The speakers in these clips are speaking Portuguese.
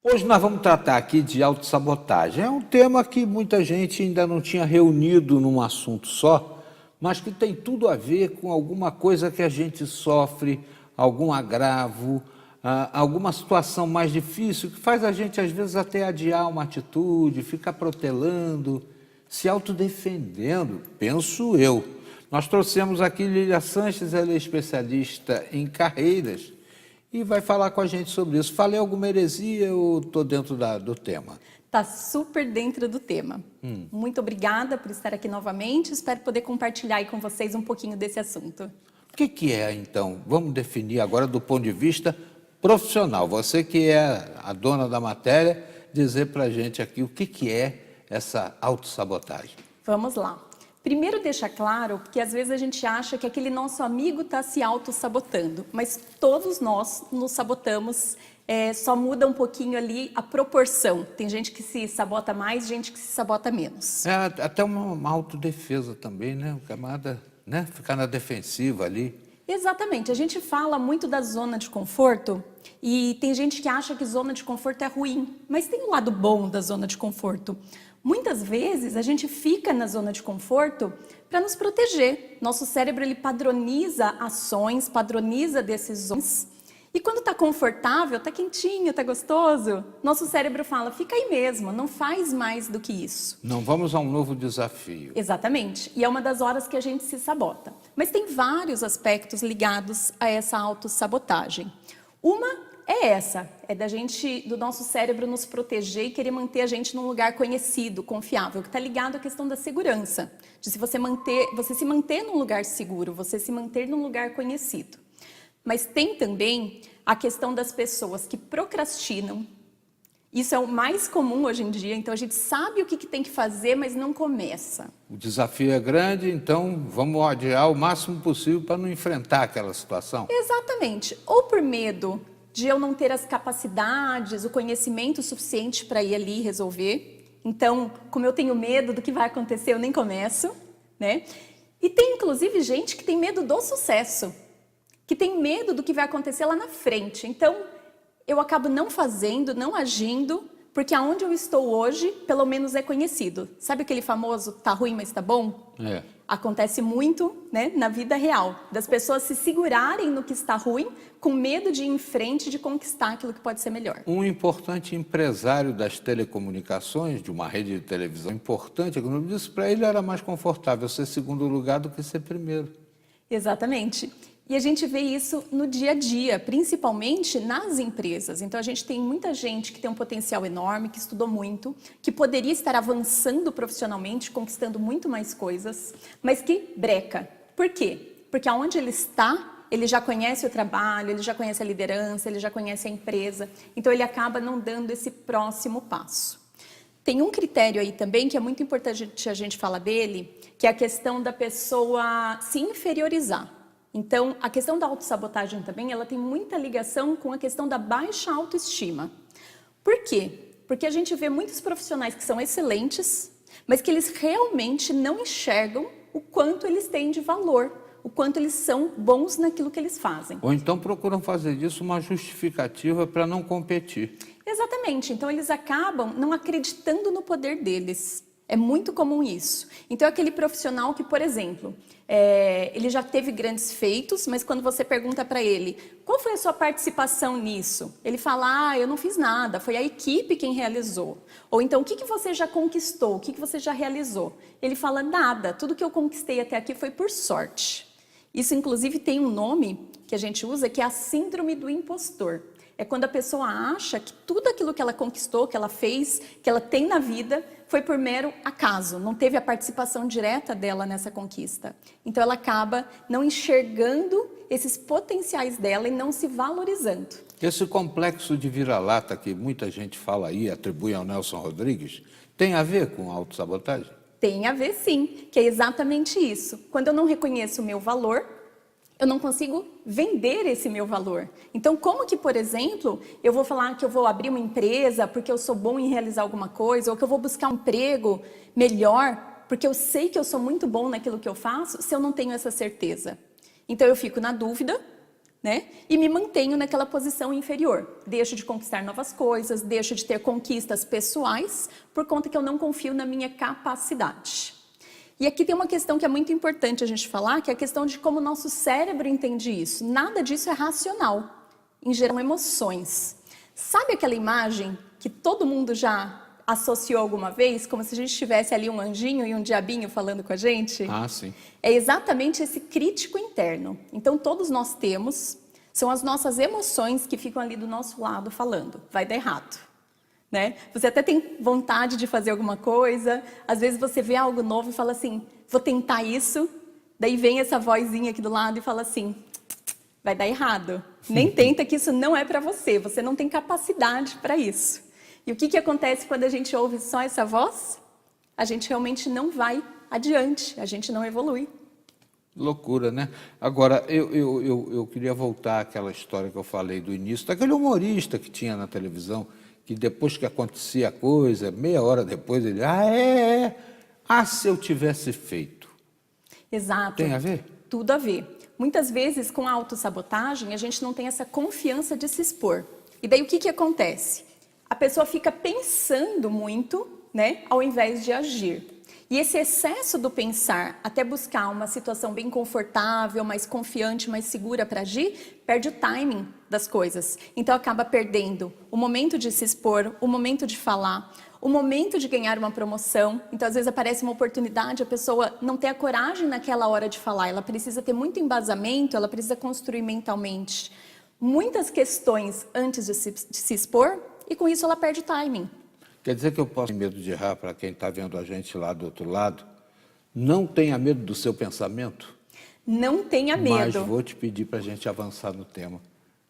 Hoje nós vamos tratar aqui de autossabotagem. É um tema que muita gente ainda não tinha reunido num assunto só, mas que tem tudo a ver com alguma coisa que a gente sofre, algum agravo, alguma situação mais difícil, que faz a gente às vezes até adiar uma atitude, ficar protelando, se autodefendendo, penso eu. Nós trouxemos aqui Lília Sanches, ela é especialista em carreiras, e vai falar com a gente sobre isso. Falei alguma heresia ou estou dentro do tema? Está super dentro do tema. Muito obrigada por estar aqui novamente. Espero poder compartilhar aí com vocês um pouquinho desse assunto. O que é, então? Vamos definir agora do ponto de vista profissional. Você que é a dona da matéria, dizer para a gente aqui o que é essa autossabotagem. Vamos lá. Primeiro deixar claro que às vezes a gente acha que aquele nosso amigo está se auto-sabotando, mas todos nós nos sabotamos, só muda um pouquinho ali a proporção. Tem gente que se sabota mais, gente que se sabota menos. É até uma autodefesa também, né? O camarada, né? Ficar na defensiva ali. Exatamente. A gente fala muito da zona de conforto e tem gente que acha que zona de conforto é ruim, mas tem um lado bom da zona de conforto. Muitas vezes a gente fica na zona de conforto para nos proteger. Nosso cérebro ele padroniza ações, padroniza decisões. E quando está confortável, está quentinho, está gostoso, nosso cérebro fala, fica aí mesmo, não faz mais do que isso. Não vamos a um novo desafio. Exatamente. E é uma das horas que a gente se sabota. Mas tem vários aspectos ligados a essa autossabotagem. Uma é da gente, do nosso cérebro nos proteger e querer manter a gente num lugar conhecido, confiável, que está ligado à questão da segurança, de se você se manter num lugar seguro, você se manter num lugar conhecido. Mas tem também a questão das pessoas que procrastinam. Isso é o mais comum hoje em dia, então a gente sabe o que tem que fazer, mas não começa. O desafio é grande, então vamos adiar o máximo possível para não enfrentar aquela situação. Exatamente. Ou por medo de eu não ter as capacidades, o conhecimento suficiente para ir ali resolver. Então, como eu tenho medo do que vai acontecer, eu nem começo, né? E tem inclusive gente que tem medo do sucesso, que tem medo do que vai acontecer lá na frente. Então, eu acabo não fazendo, não agindo, porque aonde eu estou hoje, pelo menos é conhecido. Sabe aquele famoso, tá ruim, mas tá bom? É. Acontece muito, né, na vida real, das pessoas se segurarem no que está ruim, com medo de ir em frente, de conquistar aquilo que pode ser melhor. Um importante empresário das telecomunicações, de uma rede de televisão importante, quando disse para ele era mais confortável ser segundo lugar do que ser primeiro. Exatamente. E a gente vê isso no dia a dia, principalmente nas empresas. Então a gente tem muita gente que tem um potencial enorme, que estudou muito, que poderia estar avançando profissionalmente, conquistando muito mais coisas, mas que breca. Por quê? Porque aonde ele está, ele já conhece o trabalho, ele já conhece a liderança, ele já conhece a empresa, então ele acaba não dando esse próximo passo. Tem um critério aí também que é muito importante a gente falar dele, que é a questão da pessoa se inferiorizar. Então, a questão da autossabotagem também, ela tem muita ligação com a questão da baixa autoestima. Por quê? Porque a gente vê muitos profissionais que são excelentes, mas que eles realmente não enxergam o quanto eles têm de valor, o quanto eles são bons naquilo que eles fazem. Ou então procuram fazer disso uma justificativa para não competir. Exatamente. Então, eles acabam não acreditando no poder deles. É muito comum isso. Então, é aquele profissional que, por exemplo, ele já teve grandes feitos, mas quando você pergunta para ele, qual foi a sua participação nisso? Ele fala, eu não fiz nada, foi a equipe quem realizou. Ou então, o que você já conquistou? O que você já realizou? Ele fala, nada, tudo que eu conquistei até aqui foi por sorte. Isso, inclusive, tem um nome que a gente usa, que é a síndrome do impostor. É quando a pessoa acha que tudo aquilo que ela conquistou, que ela fez, que ela tem na vida, foi por mero acaso, não teve a participação direta dela nessa conquista. Então ela acaba não enxergando esses potenciais dela e não se valorizando. Esse complexo de vira-lata que muita gente fala aí, atribui ao Nelson Rodrigues, tem a ver com autossabotagem? Tem a ver sim, que é exatamente isso. Quando eu não reconheço o meu valor, eu não consigo vender esse meu valor. Então, como que, por exemplo, eu vou falar que eu vou abrir uma empresa porque eu sou bom em realizar alguma coisa, ou que eu vou buscar um emprego melhor porque eu sei que eu sou muito bom naquilo que eu faço, se eu não tenho essa certeza? Então, eu fico na dúvida, né? E me mantenho naquela posição inferior. Deixo de conquistar novas coisas, deixo de ter conquistas pessoais, por conta que eu não confio na minha capacidade. E aqui tem uma questão que é muito importante a gente falar, que é a questão de como o nosso cérebro entende isso. Nada disso é racional, em geral emoções. Sabe aquela imagem que todo mundo já associou alguma vez, como se a gente tivesse ali um anjinho e um diabinho falando com a gente? Ah, sim. É exatamente esse crítico interno. Então, todos nós temos, são as nossas emoções que ficam ali do nosso lado falando, vai dar errado. Né? Você até tem vontade de fazer alguma coisa, às vezes você vê algo novo e fala assim, vou tentar isso, daí vem essa vozinha aqui do lado e fala assim, vai dar errado. Nem tenta, que isso não é para você, você não tem capacidade para isso. E o que acontece quando a gente ouve só essa voz? A gente realmente não vai adiante, a gente não evolui. Loucura, né? Agora, eu queria voltar àquela história que eu falei do início, daquele humorista que tinha na televisão, que depois que acontecia a coisa, meia hora depois, ele, se eu tivesse feito. Exato. Tem a ver? Tudo a ver. Muitas vezes, com a autossabotagem, a gente não tem essa confiança de se expor. E daí, o que acontece? A pessoa fica pensando muito, né, ao invés de agir. E esse excesso do pensar, até buscar uma situação bem confortável, mais confiante, mais segura para agir, perde o timing das coisas. Então, acaba perdendo o momento de se expor, o momento de falar, o momento de ganhar uma promoção. Então, às vezes aparece uma oportunidade, a pessoa não tem a coragem naquela hora de falar, ela precisa ter muito embasamento, ela precisa construir mentalmente muitas questões antes de se expor, e com isso ela perde o timing. Quer dizer que eu posso ter medo de errar para quem está vendo a gente lá do outro lado? Não tenha medo do seu pensamento? Não tenha medo. Mas vou te pedir para a gente avançar no tema,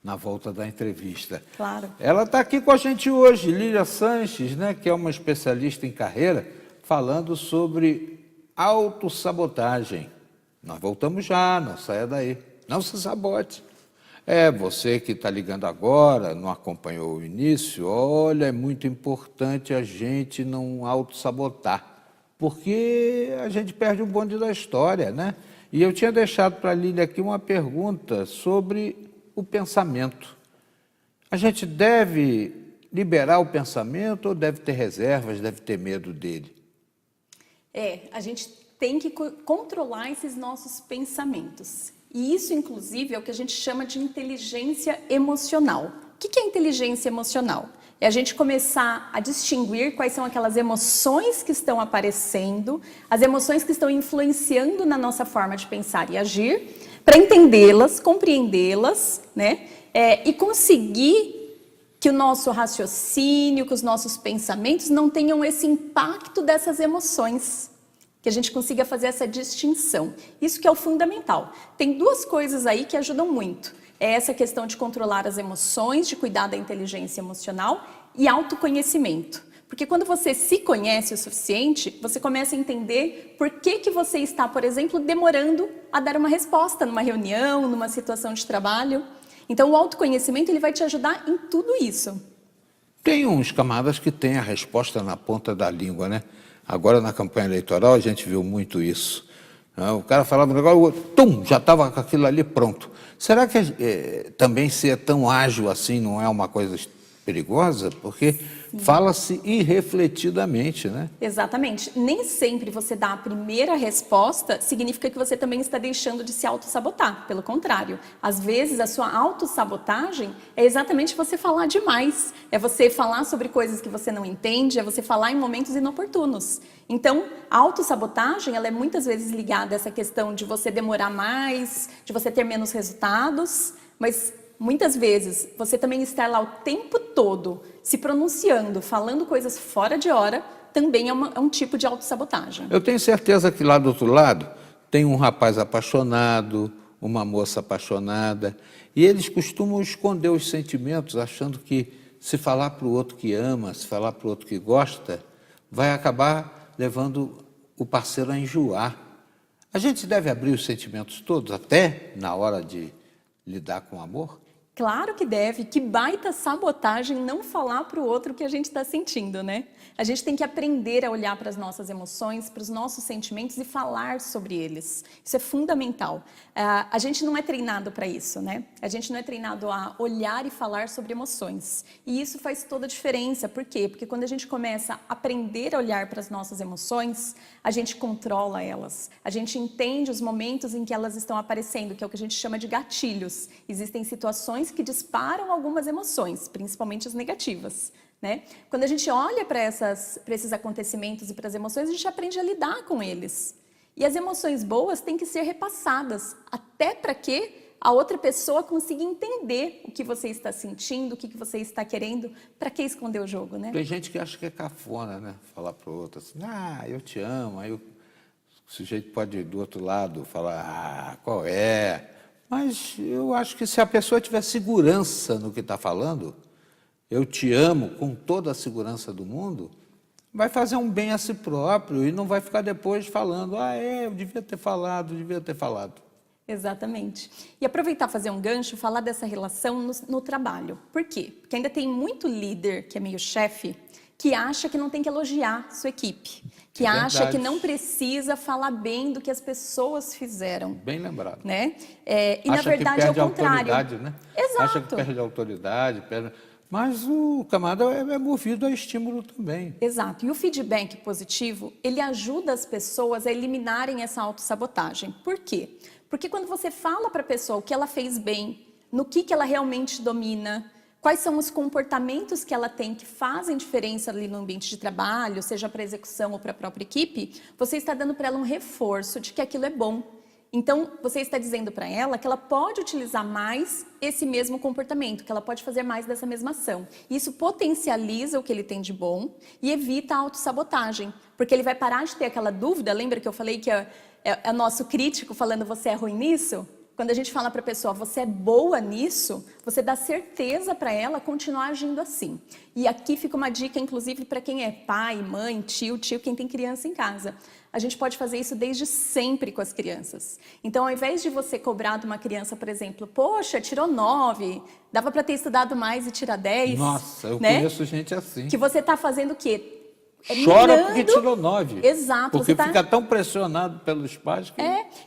na volta da entrevista. Claro. Ela está aqui com a gente hoje, Lília Sanches, né, que é uma especialista em carreira, falando sobre autossabotagem. Nós voltamos já, não saia daí, não se sabote. Você que está ligando agora, não acompanhou o início, olha, é muito importante a gente não autossabotar, porque a gente perde o bonde da história, né? E eu tinha deixado para a Lília aqui uma pergunta sobre o pensamento. A gente deve liberar o pensamento ou deve ter reservas, deve ter medo dele? A gente tem que controlar esses nossos pensamentos. E isso, inclusive, é o que a gente chama de inteligência emocional. O que é inteligência emocional? É a gente começar a distinguir quais são aquelas emoções que estão aparecendo, as emoções que estão influenciando na nossa forma de pensar e agir, para entendê-las, compreendê-las, né? E conseguir que o nosso raciocínio, que os nossos pensamentos não tenham esse impacto dessas emoções. Que a gente consiga fazer essa distinção. Isso que é o fundamental. Tem duas coisas aí que ajudam muito. É essa questão de controlar as emoções, de cuidar da inteligência emocional e autoconhecimento. Porque quando você se conhece o suficiente, você começa a entender por que você está, por exemplo, demorando a dar uma resposta numa reunião, numa situação de trabalho. Então, o autoconhecimento ele vai te ajudar em tudo isso. Tem uns camaradas que têm a resposta na ponta da língua, né? Agora, na campanha eleitoral, a gente viu muito isso. O cara falava um negócio, já estava com aquilo ali pronto. Será que também ser tão ágil assim não é uma coisa perigosa? Porque fala-se irrefletidamente, né? Exatamente. Nem sempre você dá a primeira resposta significa que você também está deixando de se autossabotar. Pelo contrário, às vezes a sua autossabotagem é exatamente você falar demais. É você falar sobre coisas que você não entende, é você falar em momentos inoportunos. Então, a autossabotagem, ela é muitas vezes ligada a essa questão de você demorar mais, de você ter menos resultados, mas muitas vezes você também estar lá o tempo todo se pronunciando, falando coisas fora de hora, também é um tipo de autossabotagem. Eu tenho certeza que lá do outro lado tem um rapaz apaixonado, uma moça apaixonada, e eles costumam esconder os sentimentos, achando que se falar para o outro que ama, se falar para o outro que gosta, vai acabar levando o parceiro a enjoar. A gente deve abrir os sentimentos todos, até na hora de lidar com o amor? Claro que deve, que baita sabotagem não falar para o outro o que a gente está sentindo, né? A gente tem que aprender a olhar para as nossas emoções, para os nossos sentimentos e falar sobre eles. Isso é fundamental. A gente não é treinado para isso, né? A gente não é treinado a olhar e falar sobre emoções. E isso faz toda a diferença. Por quê? Porque quando a gente começa a aprender a olhar para as nossas emoções, a gente controla elas. A gente entende os momentos em que elas estão aparecendo, que é o que a gente chama de gatilhos. Existem situações que disparam algumas emoções, principalmente as negativas, né? Quando a gente olha para esses acontecimentos e para as emoções, a gente aprende a lidar com eles. E as emoções boas têm que ser repassadas, até para que a outra pessoa consiga entender o que você está sentindo, o que você está querendo, para que esconder o jogo, né? Tem gente que acha que é cafona, né? Falar para o outro assim, eu te amo. Aí o sujeito pode, do outro lado, falar, qual é? Mas eu acho que se a pessoa tiver segurança no que está falando, eu te amo com toda a segurança do mundo, vai fazer um bem a si próprio e não vai ficar depois falando, eu devia ter falado, devia ter falado. Exatamente. E aproveitar fazer um gancho, falar dessa relação no trabalho. Por quê? Porque ainda tem muito líder que é meio chefe, que acha que não tem que elogiar sua equipe, que acha que não precisa falar bem do que as pessoas fizeram. Bem lembrado. Né? E na verdade é o contrário. Né? Exato. Acha que perde a autoridade, mas o camarada é movido a estímulo também. Exato. E o feedback positivo, ele ajuda as pessoas a eliminarem essa autossabotagem. Por quê? Porque quando você fala para a pessoa o que ela fez bem, no que ela realmente domina, quais são os comportamentos que ela tem que fazem diferença ali no ambiente de trabalho, seja para execução ou para a própria equipe, você está dando para ela um reforço de que aquilo é bom. Então, você está dizendo para ela que ela pode utilizar mais esse mesmo comportamento, que ela pode fazer mais dessa mesma ação. Isso potencializa o que ele tem de bom e evita a autossabotagem, porque ele vai parar de ter aquela dúvida. Lembra que eu falei que é nosso crítico falando você é ruim nisso? Quando a gente fala para a pessoa, você é boa nisso, você dá certeza para ela continuar agindo assim. E aqui fica uma dica, inclusive, para quem é pai, mãe, tio, quem tem criança em casa. A gente pode fazer isso desde sempre com as crianças. Então, ao invés de você cobrar de uma criança, por exemplo, poxa, tirou 9, dava para ter estudado mais e tirar 10. Nossa, eu né? conheço gente assim. Que você está fazendo o quê? Chora porque tirou 9. Exato. Porque fica tão pressionado pelos pais que...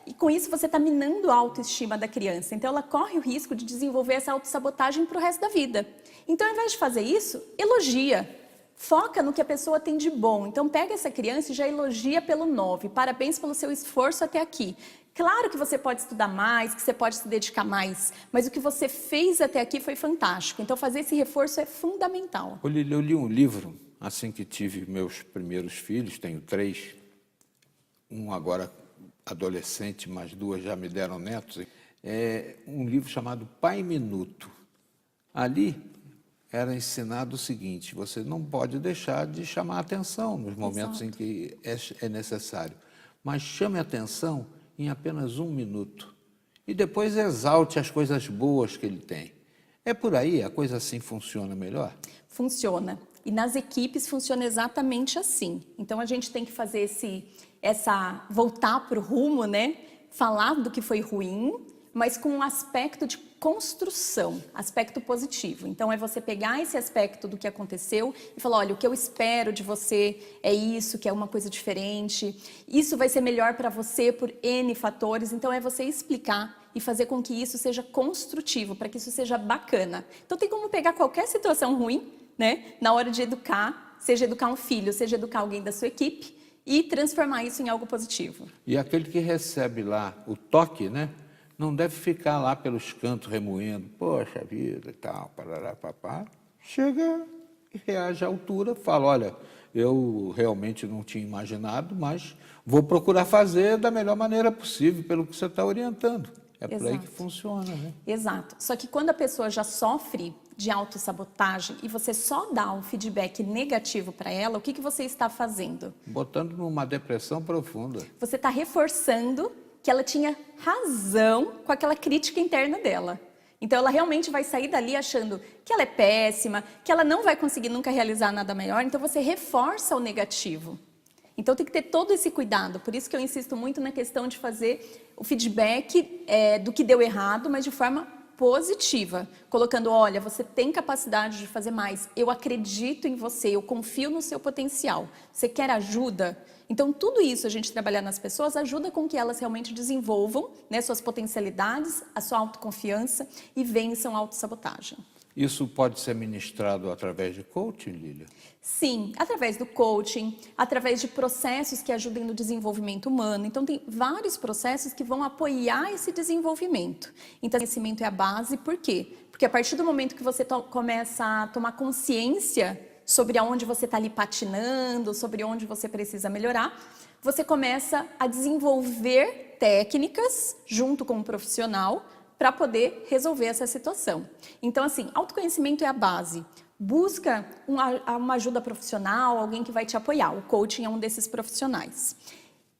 E com isso você está minando a autoestima da criança. Então ela corre o risco de desenvolver essa autossabotagem para o resto da vida. Então, ao invés de fazer isso, elogia. Foca no que a pessoa tem de bom. Então pega essa criança e já elogia pelo 9. Parabéns pelo seu esforço até aqui. Claro que você pode estudar mais, que você pode se dedicar mais, mas o que você fez até aqui foi fantástico. Então fazer esse reforço é fundamental. Eu li um livro, assim que tive meus primeiros filhos, tenho 3, um agora adolescente, mas 2 já me deram netos. É um livro chamado Pai Minuto. Ali era ensinado o seguinte, você não pode deixar de chamar a atenção nos momentos em que é necessário, mas chame a atenção em apenas 1 minuto e depois exalte as coisas boas que ele tem. É por aí? A coisa assim funciona melhor? Funciona. E nas equipes funciona exatamente assim. Então a gente tem que fazer voltar para o rumo, né? Falar do que foi ruim, mas com um aspecto de construção, aspecto positivo. Então é você pegar esse aspecto do que aconteceu e falar, olha, o que eu espero de você é isso, que é uma coisa diferente. Isso vai ser melhor para você por N fatores. Então é você explicar e fazer com que isso seja construtivo, para que isso seja bacana. Então tem como pegar qualquer situação ruim, né, na hora de educar, seja educar um filho, seja educar alguém da sua equipe e transformar isso em algo positivo. E aquele que recebe lá o toque, né, não deve ficar lá pelos cantos remoendo, poxa vida e tal, parará, papá. Chega e reage à altura, fala, olha, eu realmente não tinha imaginado, mas vou procurar fazer da melhor maneira possível, pelo que você está orientando. É por aí que funciona, né? Exato. Só que quando a pessoa já sofre de autossabotagem e você só dá um feedback negativo para ela, o que você está fazendo? Botando numa depressão profunda. Você está reforçando que ela tinha razão com aquela crítica interna dela. Então ela realmente vai sair dali achando que ela é péssima, que ela não vai conseguir nunca realizar nada melhor, então você reforça o negativo. Então tem que ter todo esse cuidado, por isso que eu insisto muito na questão de fazer o feedback do que deu errado, mas de forma positiva, colocando, olha, você tem capacidade de fazer mais, eu acredito em você, eu confio no seu potencial, você quer ajuda? Então, tudo isso, a gente trabalhar nas pessoas, ajuda com que elas realmente desenvolvam, né, suas potencialidades, a sua autoconfiança e vençam a autossabotagem. Isso pode ser ministrado através de coaching, Lília? Sim, através do coaching, através de processos que ajudem no desenvolvimento humano. Então, tem vários processos que vão apoiar esse desenvolvimento. Então, o conhecimento é a base, por quê? Porque a partir do momento que você começa a tomar consciência sobre aonde você está ali patinando, sobre onde você precisa melhorar, você começa a desenvolver técnicas junto com o profissional para poder resolver essa situação. Então, assim, autoconhecimento é a base. Busca uma ajuda profissional, alguém que vai te apoiar. O coaching é um desses profissionais.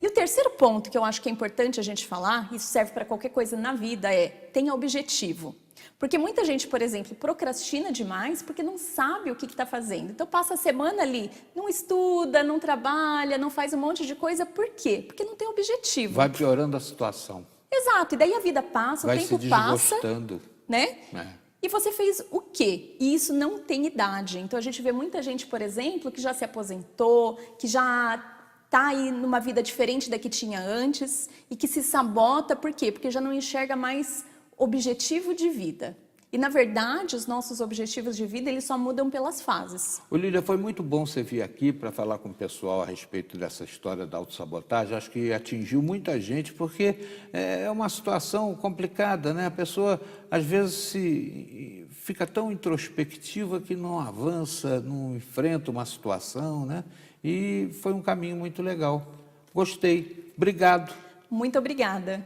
E o terceiro ponto que eu acho que é importante a gente falar, isso serve para qualquer coisa na vida, é tenha objetivo. Porque muita gente, por exemplo, procrastina demais porque não sabe o que está fazendo. Então passa a semana ali, não estuda, não trabalha, não faz um monte de coisa. Por quê? Porque não tem objetivo. Vai piorando a situação. Exato, e daí a vida passa, o tempo passa, né? E você fez o quê? E isso não tem idade. Então a gente vê muita gente, por exemplo, que já se aposentou, que já está aí numa vida diferente da que tinha antes e que se sabota, por quê? Porque já não enxerga mais objetivo de vida. E, na verdade, os nossos objetivos de vida, eles só mudam pelas fases. Ô, Lília, foi muito bom você vir aqui para falar com o pessoal a respeito dessa história da autossabotagem. Acho que atingiu muita gente, porque é uma situação complicada, né? A pessoa, às vezes, fica tão introspectiva que não avança, não enfrenta uma situação, né? E foi um caminho muito legal. Gostei. Obrigado. Muito obrigada.